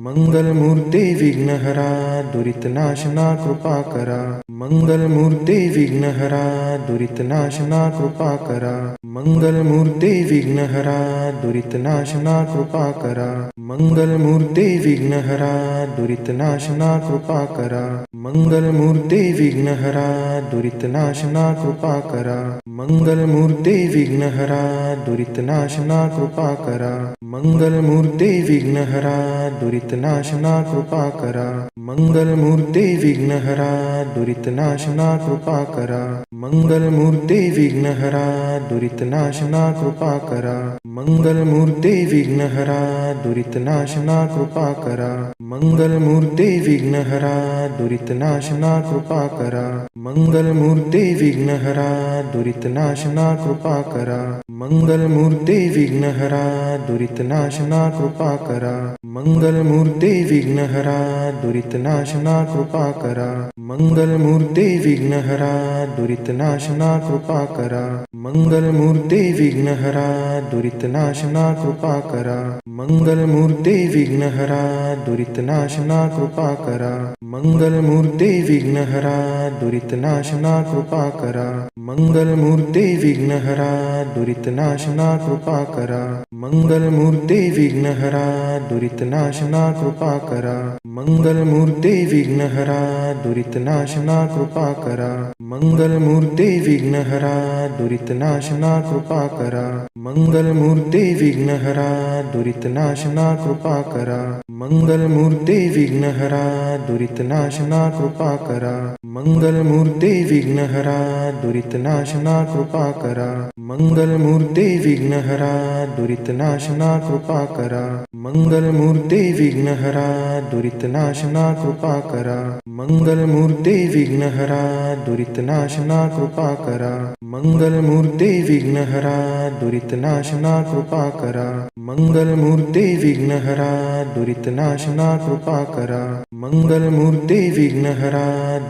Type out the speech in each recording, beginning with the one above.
मंगलमूर्ते विघ्नहरा दुरितनाशना कृपा करा। मंगलमूर्ते विघ्नहरा दुरितनाशना कृपा करा। मंगलमूर्ते विघ्नहरा दुरितनाशना कृपा करा। मंगलमूर्ते विघ्नहरा दुरितनाशना कृपा करा। मंगलमूर्ते विघ्नहरा दुरितनाशना कृपा करा। मंगलमूर्ते विघ्नहरा दुरितनाशना कृपा करा। मंगलमूर्ते विघ्नहरा दुरितनाशना कृपा करा। मंगलमूर्ते विघ्नहरा दुरितनाशना कृपा करा। मंगलमूर्ते विघ्नहरा दुरितनाशना कृपा करा। मंगलमूर्ते विघ्नहरा दुरितनाशना कृपा करा। मंगलमूर्ते विघ्नहरा दुरितनाशना कृपा करा। मंगलमूर्ते विघ्नहरा दुरितनाशना कृपा करा। मंगलमूर्ते विघ्नहरा दुरितनाशना कृपा करा। मंगलमूर्ते विघ्नहरा दुरितनाशना कृपा करा। मंगलमूर्ते विघ्नहरा दुरितनाशना कृपा करा। मंगलमूर्ते विघ्नहरा दुरितनाशना कृपा करा। मंगलमूर्ते विघ्नहरा दुरितनाशना कृपा करा। मंगलमूर्ते विघ्नहरा दुरितनाशना कृपा करा। मंगलमूर्ते विघ्नहरा दुरितनाशना कृपा करा। मंगलमूर्ते विघ्नहरा दुरितनाशना कृपा करा। मंगलमूर्ते विघ्नहरा दुरितनाशना कृपा करा। मंगलमूर्ते विघ्नहरा दुरितनाशना कृपा करा। मंगलमूर्ते विघ्नहरा दुरितनाशना कृपा करा। मंगलमूर्ते विघ्नहरा दुरितनाशना कृपा करा। मंगलमूर्ते विघ्नहरा दुरितनाशना कृपा करा। मंगलमूर्ते विघ्नहरा दुरितनाशना कृपा करा। मंगलमूर्ते विघ्नहरा दुरितनाशना कृपा करा। मंगलमूर्ते विघ्नहरा दुरितनाशना कृपा करा। मंगलमूर्ते विघ्नहरा दुरितनाशना कृपा करा। मंगलमूर्ते विघ्नहरा दुरितनाशना कृपा करा। मंगलमूर्ते विघ्नहरा दुरितनाशना कृपा करा। मंगलमूर्ते विघ्नहरा दुरितनाशना कृपा करा। मंगलमूर्ते विघ्नहरा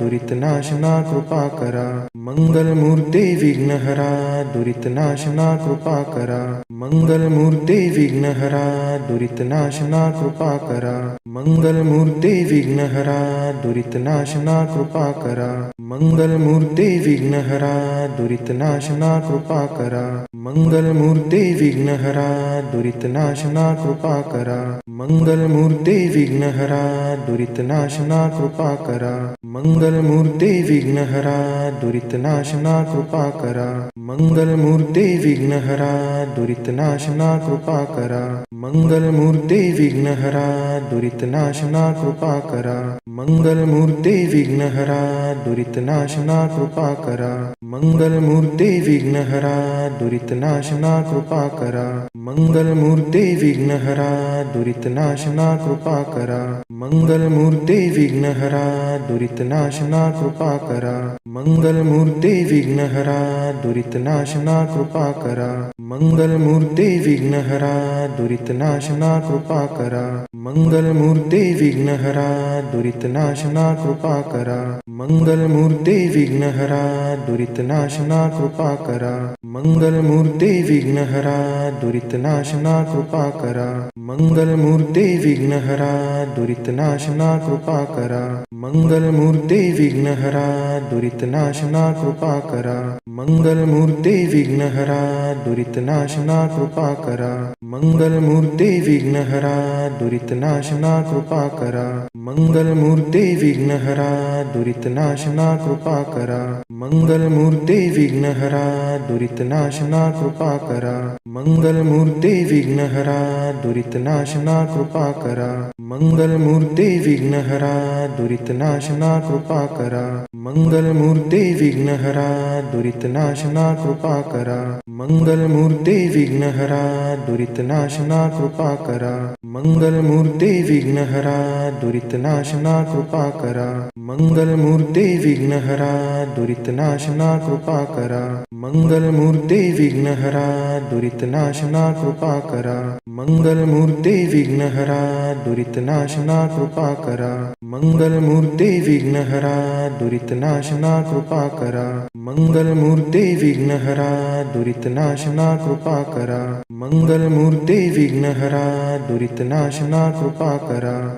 दुरितनाशना कृपा करा। मंगलमूर्ते विघ्नहरा दुरितनाशना कृपा करा। मंगलमूर्ते विघ्नहरा दुरितनाशना कृपा करा। मंगलमूर्ते विघ्नहरा दुरितनाशना कृपा करा। मंगलमूर्ते विघ्नहरा दुरितनाशना कृपा करा। मंगलमूर्ते विघ्नहरा दुरितनाशना कृपा करा। मंगलमूर्ते विघ्नहरा दुरितनाशना कृपा करा। मंगलमूर्ते विघ्नहरा दुरितनाशना कृपा करा। मंगलमूर्ते विघ्नहरा दुरितनाशना कृपा करा। मंगलमूर्ते विघ्नहरा दुरितनाशना कृपा करा। मंगलमूर्ते विघ्नहरा दुरितनाशना कृपा करा। मंगलमूर्ते विघ्नहरा दुरितनाशना कृपा करा। मंगलमूर्ते विघ्नहरा दुरितनाशना कृपा करा। मंगलमूर्ते विघ्नहरा दुरितनाशना कृपा करा। मंगलमूर्ते विघ्नहरा दुरितनाशना कृपा करा। मंगलमूर्ते विघ्नहरा दुरितनाशना कृपा करा। मंगलमूर्ते विघ्नहरा दुरितनाशना कृपा करा। मंगलमूर्ते विघ्नहरा दुरितनाशना कृपा करा। मंगलमूर्ते विघ्नहरा दुरितनाशना कृपा करा। मंगलमूर्ते विघ्नहरा दुरितनाशना कृपा करा। मंगलमूर्ते विघ्नहरा दुरितनाशना कृपा करा। मंगलमूर्ते विघ्नहरा दुरितनाशना कृपा करा। मंगलमूर्ते विघ्नहरा दुरितनाशना कृपा करा। मंगलमूर्ते विघ्नहरा दुरितनाशना कृपा करा। मंगलमूर्ते विघ्नहरा दुरितनाशना कृपा करा। मंगलमूर्ते विघ्नहरा दुरितनाशना कृपा करा। मंगलमूर्ते विघ्नहरा दुरितनाशना कृपा करा। मंगलमूर्ते विघ्नहरा दुरितनाशना कृपा करा। मंगलमूर्ते विघ्नहरा दुरितनाशना कृपा करा। मंगलमूर्ते विघ्नहरा दुरितनाशना कृपा करा। मंगलमूर्ते विघ्नहरा दुरितनाशना कृपा करा। मंगलमूर्ते विघ्नहरा दुरितनाशना कृपा करा। मंगलमूर्ते विघ्नहरा दुरितनाशना कृपा करा। मंगलमूर्ते विघ्नहरा दुरितनाशना कृपा करा।